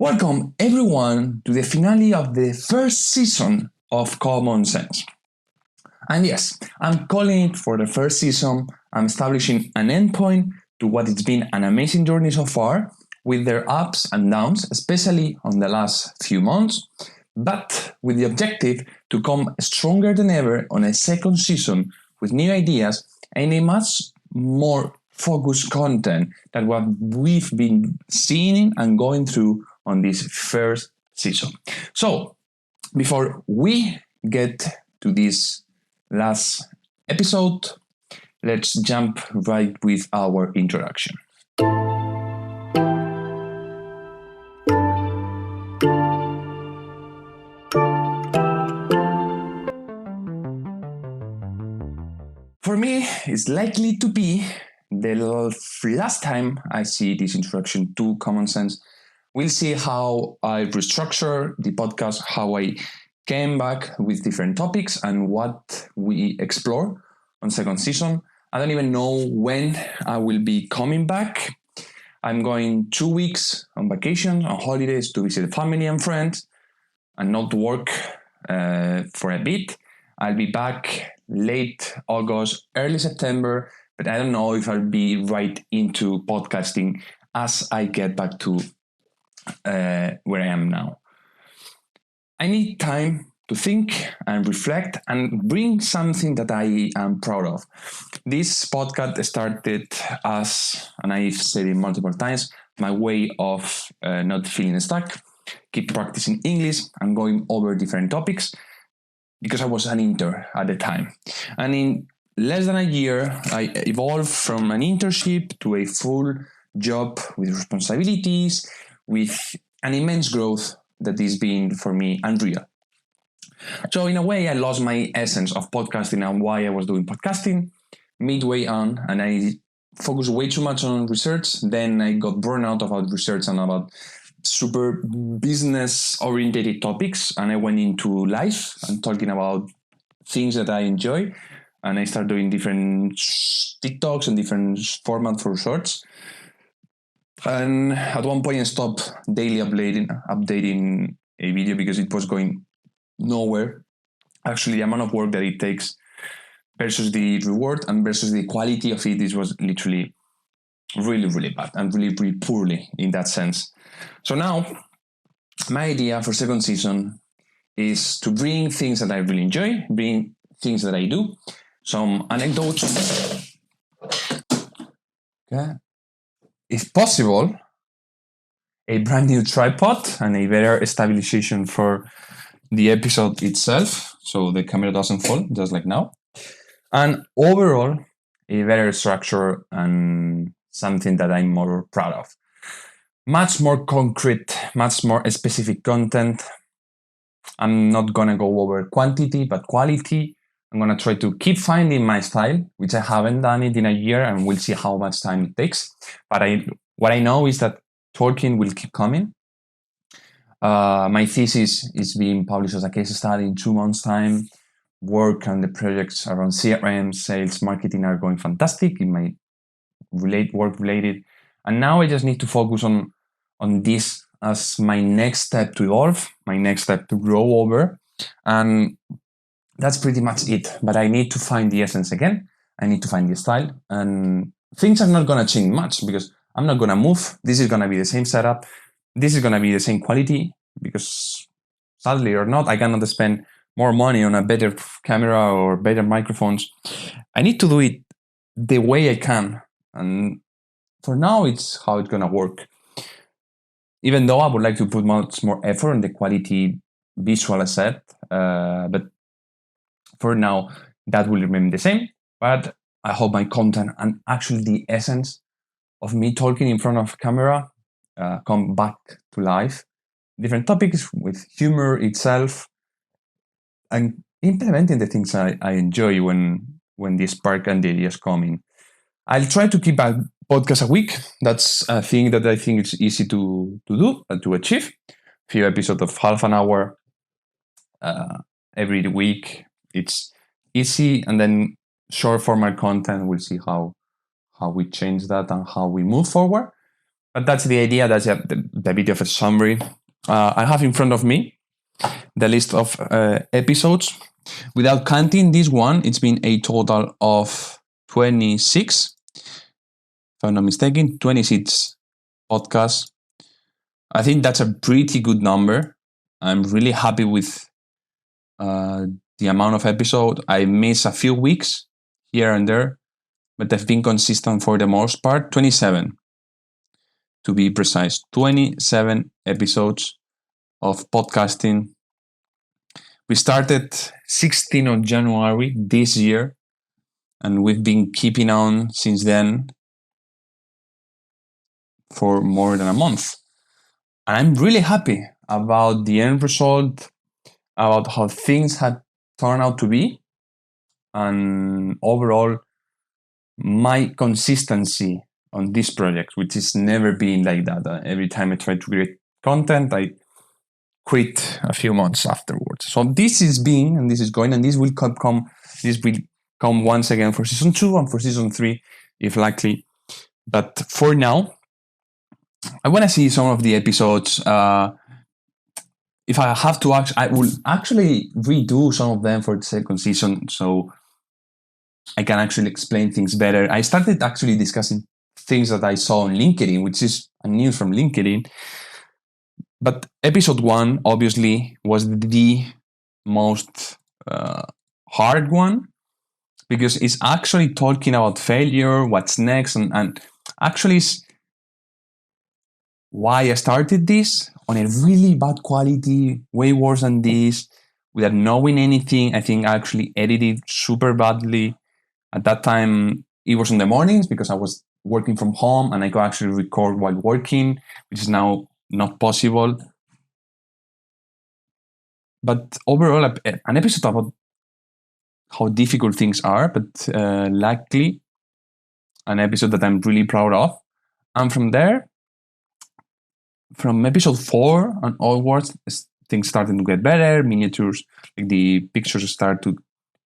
Welcome everyone to the finale of the first season of CommonSense. And yes, I'm calling it for the first season. I'm establishing an endpoint to what it's been an amazing journey so far, with their ups and downs, especially on the last few months, but with the objective to come stronger than ever on a second season with new ideas and a much more focused content than what we've been seeing and going through on this first season. So, before we get to this last episode, let's jump right with our introduction. For me, it's likely to be the last time I see this introduction to CommonSense. We'll see how I restructure the podcast, how I came back with different topics and what we explore on second season. I don't even know when I will be coming back. I'm going 2 weeks on vacation, on holidays, to visit family and friends and not work for a bit. I'll be back late August, early September, but I don't know if I'll be right into podcasting as I get back to where I am now. I need time to think and reflect and bring something that I am proud of. This podcast started as, and I've said it multiple times, my way of not feeling stuck, keep practicing English and going over different topics because I was an intern at the time. And in less than a year, I evolved from an internship to a full job with responsibilities, with an immense growth that is being for me unreal. So in a way, I lost my essence of podcasting and why I was doing podcasting midway on, and I focused way too much on research. Then I got burned out about research and about super business-oriented topics, and I went into life and talking about things that I enjoy, and I started doing different TikToks and different formats for shorts. And at one point I stopped daily updating a video because it was going nowhere. Actually, the amount of work that it takes versus the reward and versus the quality of it was literally really, really bad and really, really poorly in that sense. So now my idea for second season is to bring things that I really enjoy, bring things that I do, some anecdotes. Okay. If possible, a brand new tripod and a better stabilization for the episode itself, so the camera doesn't fall, just like now. And overall, a better structure and something that I'm more proud of. Much more concrete, much more specific content. I'm not going to go over quantity, but quality. I'm going to try to keep finding my style, which I haven't done it in a year, and we'll see how much time it takes. But what I know is that talking will keep coming. My thesis is being published as a case study in 2 months' time. Work and the projects around CRM, sales, marketing are going fantastic in my work related. And now I just need to focus on this as my next step to evolve, my next step to grow over. And that's pretty much it. But I need to find the essence again. I need to find the style. And things are not going to change much because I'm not going to move. This is going to be the same setup. This is going to be the same quality because sadly or not, I cannot spend more money on a better camera or better microphones. I need to do it the way I can. And for now, it's how it's going to work. Even though I would like to put much more effort on the quality visual asset, but for now, that will remain the same. But I hope my content and actually the essence of me talking in front of camera come back to life. Different topics with humor itself and implementing the things I enjoy when the spark and the ideas come in. I'll try to keep a podcast a week. That's a thing that I think it's easy to do and to achieve. Few episodes of half an hour every week. It's easy, and then short format content. We'll see how we change that and how we move forward. But that's the idea. That's the bit of a summary. I have in front of me the list of episodes. Without counting this one, it's been a total of 26, if I'm not mistaken, 26 podcasts. I think that's a pretty good number. I'm really happy with the amount of episodes. I miss a few weeks here and there, but I've been consistent for the most part. 27, to be precise. 27 episodes of podcasting. We started 16th of January this year, and we've been keeping on since then for more than a month. And I'm really happy about the end result, about how things had turned out to be, and overall, my consistency on this project, which has never been like that. Every time I try to create content, I quit a few months afterwards. So this is being, and this is going, and this will come once again for season 2 and for season 3, if likely. But for now, I want to see some of the episodes. If I have to I will actually redo some of them for the second season, so I can actually explain things better. I started actually discussing things that I saw on LinkedIn, which is a news from LinkedIn. But episode 1, obviously, was the most hard one, because it's actually talking about failure, what's next, and actually why I started this on a really bad quality, way worse than this, without knowing anything. I think I actually edited super badly. At that time, it was in the mornings because I was working from home and I could actually record while working, which is now not possible. But overall, an episode about how difficult things are, but likely an episode that I'm really proud of. And from there, from episode 4 and onwards, things started to get better. Miniatures, like the pictures start to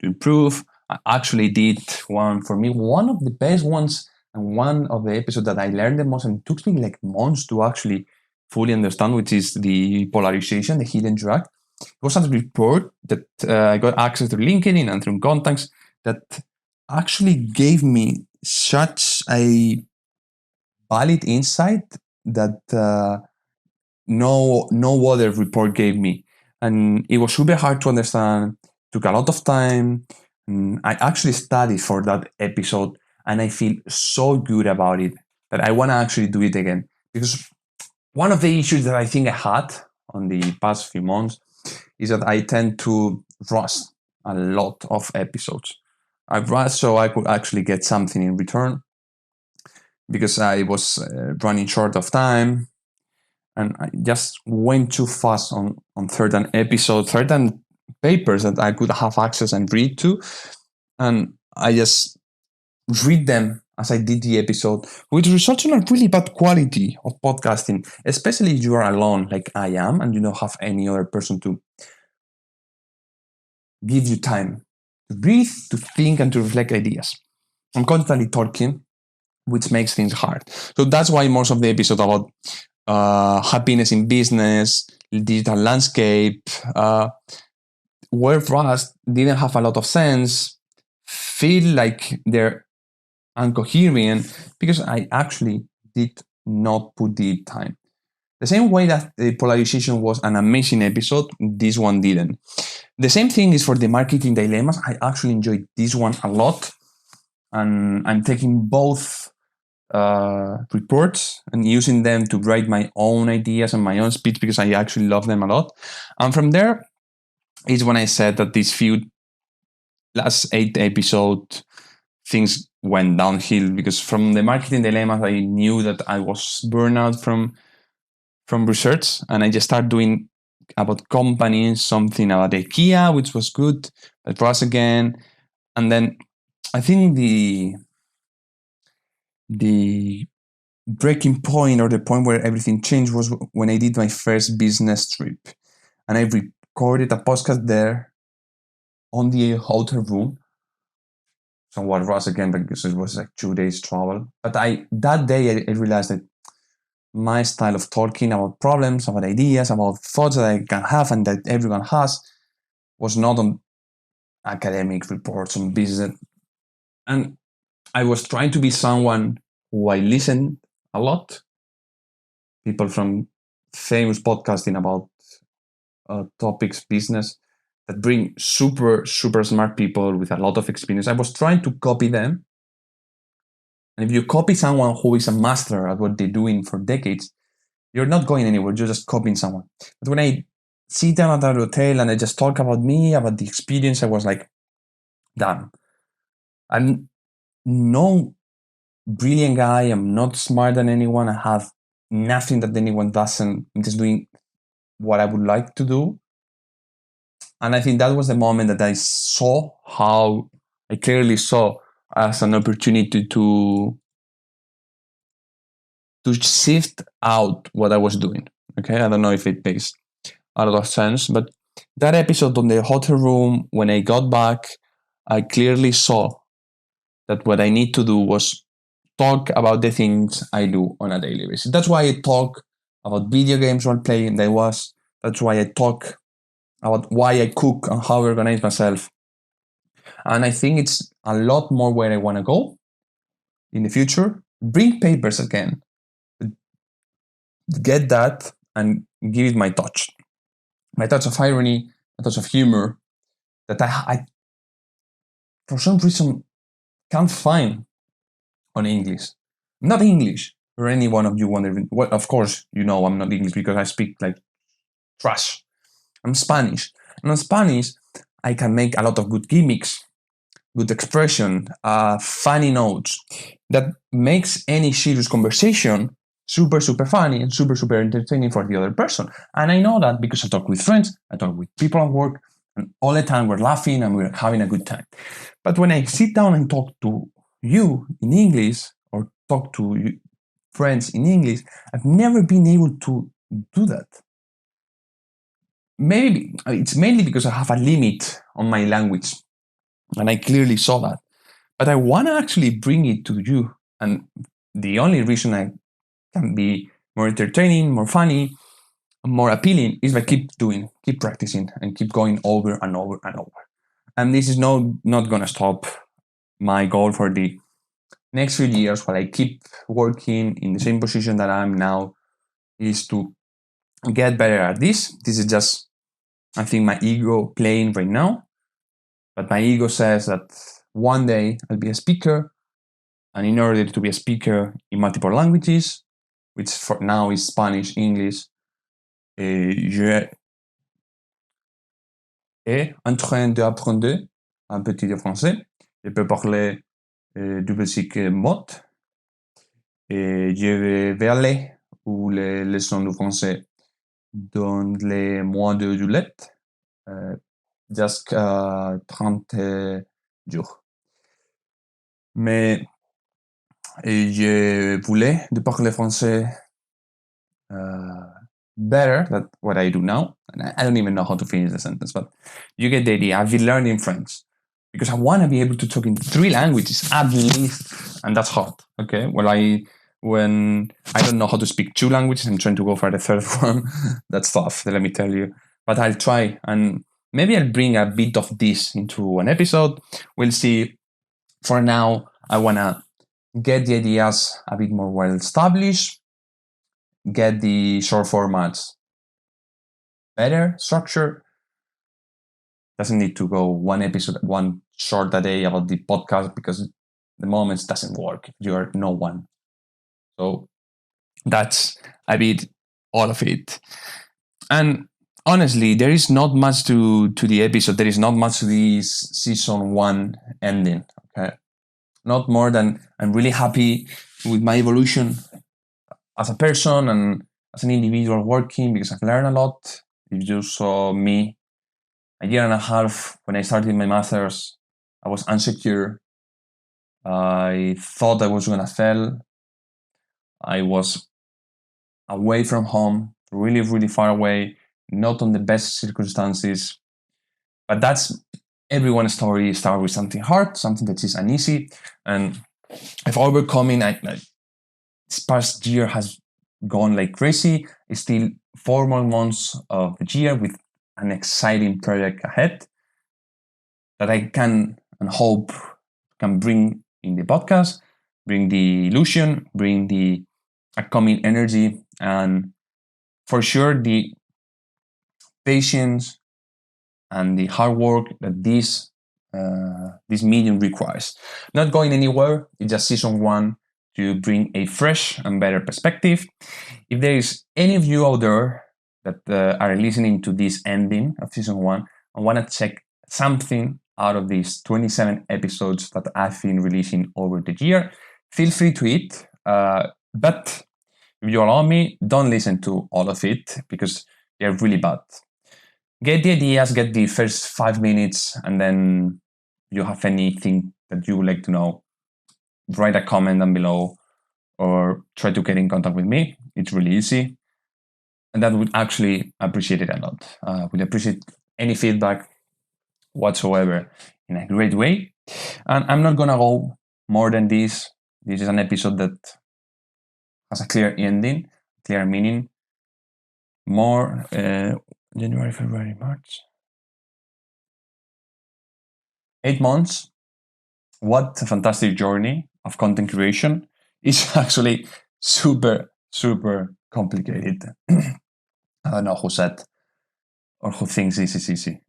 improve. I actually did one, for me, one of the best ones, and one of the episodes that I learned the most, and it took me like months to actually fully understand, which is the polarization, the hidden drag. It was a report that I got access to LinkedIn and through contacts that actually gave me such a valid insight that no other report gave me, and it was super hard to understand. Took a lot of time. I actually studied for that episode, and I feel so good about it that I want to actually do it again, because one of the issues that I think I had on the past few months is that I tend to rush a lot of episodes. I rush so I could actually get something in return, because I was running short of time, and I just went too fast on certain episodes, certain papers that I could have access and read to, and I just read them as I did the episode, which results in a really bad quality of podcasting, especially if you are alone like I am and you don't have any other person to give you time to breathe, to think, and to reflect ideas. I'm constantly talking, which makes things hard. So that's why most of the episodes about happiness in business, digital landscape, where for us didn't have a lot of sense, feel like they're incoherent, because I actually did not put the time. The same way that the polarization was an amazing episode, this one didn't. The same thing is for the marketing dilemmas. I actually enjoyed this one a lot, and I'm taking both reports and using them to write my own ideas and my own speech, because I actually love them a lot. And from there is when I said that these last 8 episodes, things went downhill, because from the marketing dilemmas, I knew that I was burnout from research, and I just started doing about companies, something about IKEA, which was good, but was again. And then I think the breaking point, or the point where everything changed, was when I did my first business trip, and I recorded a podcast there on the hotel room. So what was again, because it was like 2 days travel. But that day I realized that my style of talking about problems, about ideas, about thoughts that I can have and that everyone has was not on academic reports on business. And I was trying to be someone who I listened a lot. People from famous podcasting about topics, business, that bring super, super smart people with a lot of experience. I was trying to copy them. And if you copy someone who is a master at what they're doing for decades, you're not going anywhere. You're just copying someone. But when I sit down at that hotel and I just talk about me, about the experience, I was like, damn, I'm no brilliant guy. I'm not smarter than anyone. I have nothing that anyone doesn't. I'm just doing what I would like to do. And I think that was the moment that I saw how I clearly saw as an opportunity to sift out what I was doing. Okay, I don't know if it makes a lot of sense, but that episode on the hotel room, when I got back, I clearly saw that what I need to do was talk about the things I do on a daily basis. That's why I talk about video games while playing. That's why I talk about why I cook and how I organize myself. And I think it's a lot more where I want to go in the future. Bring papers again. Get that and give it my touch. My touch of irony, a touch of humor that I for some reason can't find on English. Not English, for any one of you wondering. Well, of course, you know I'm not English because I speak like trash. I'm Spanish. And in Spanish, I can make a lot of good gimmicks, good expression, funny notes that makes any serious conversation super, super funny and super, super entertaining for the other person. And I know that because I talk with friends, I talk with people at work, and all the time we're laughing and we're having a good time. But when I sit down and talk to you in English or talk to you, friends in English, I've never been able to do that. Maybe it's mainly because I have a limit on my language, and I clearly saw that. But I want to actually bring it to you. And the only reason I can be more entertaining, more funny, more appealing is by keep doing, keep practicing, and keep going over and over and over. And this is not going to stop. My goal for the next few years, while I keep working in the same position that I'm now, is to get better at this. This is just, I think, my ego playing right now. But my ego says that one day I'll be a speaker. And in order to be a speaker in multiple languages, which for now is Spanish, English, je est en train d'apprendre un petit de français. Je peux parler du basique mot. Et je vais aller où les leçons de français dans les mois de juillet, jusqu'à 30 jours. Mais je voulais de parler français better than what I do now. And I don't even know how to finish the sentence, but you get the idea. I've been learning French because I want to be able to talk in 3 languages at least, and that's hard. Okay, when I don't know how to speak 2 languages, I'm trying to go for the third one. That's tough, let me tell you. But I'll try, and maybe I'll bring a bit of this into an episode. We'll see. For now, I want to get the ideas a bit more well established, get the short formats better structured. Doesn't need to go one episode, one short a day about the podcast because the moments doesn't work if you're no one. So that's a bit all of it. And honestly, there is not much to the episode. There is not much to this season 1 ending. Okay, not more than I'm really happy with my evolution as a person and as an individual working because I've learned a lot. If you saw me a year and a half when I started my master's, I was insecure. I thought I was gonna fail. I was away from home, really, really far away, not on the best circumstances. But that's everyone's story. Start with something hard, something that is uneasy, and I've overcoming. This past year has gone like crazy. It's still 4 more months of the year with an exciting project ahead that I can and hope can bring in the podcast, bring the illusion, bring the upcoming energy, and for sure the patience and the hard work that this medium requires. Not going anywhere. It's just season one to bring a fresh and better perspective. If there is any of you out there that are listening to this ending of season one and want to check something out of these 27 episodes that I've been releasing over the year, feel free to it. But if you allow me, don't listen to all of it because they're really bad. Get the ideas, get the first 5 minutes, and then if you have anything that you would like to know, write a comment down below or try to get in contact with me. It's really easy. And that would actually appreciate it a lot. Would appreciate any feedback whatsoever in a great way. And I'm not gonna go more than this. This is an episode that has a clear ending, clear meaning. More January, February, March. 8 months. What a fantastic journey of content creation. It's actually super, super complicated. I don't know who said or who thinks this is easy.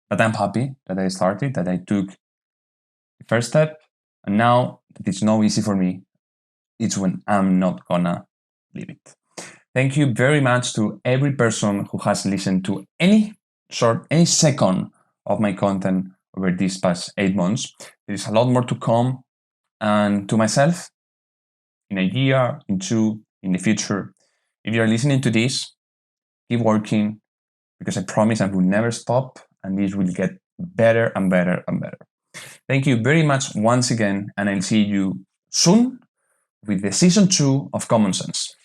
But I'm happy that I started, that I took the first step. And now that it's not easy for me, it's when I'm not gonna leave it. Thank you very much to every person who has listened to any second of my content over these past 8 months. There is a lot more to come. And to myself, in a year, in two, in the future, if you're listening to this, keep working because I promise I will never stop and this will get better and better and better. Thank you very much once again, and I'll see you soon with the season 2 of Common Sense.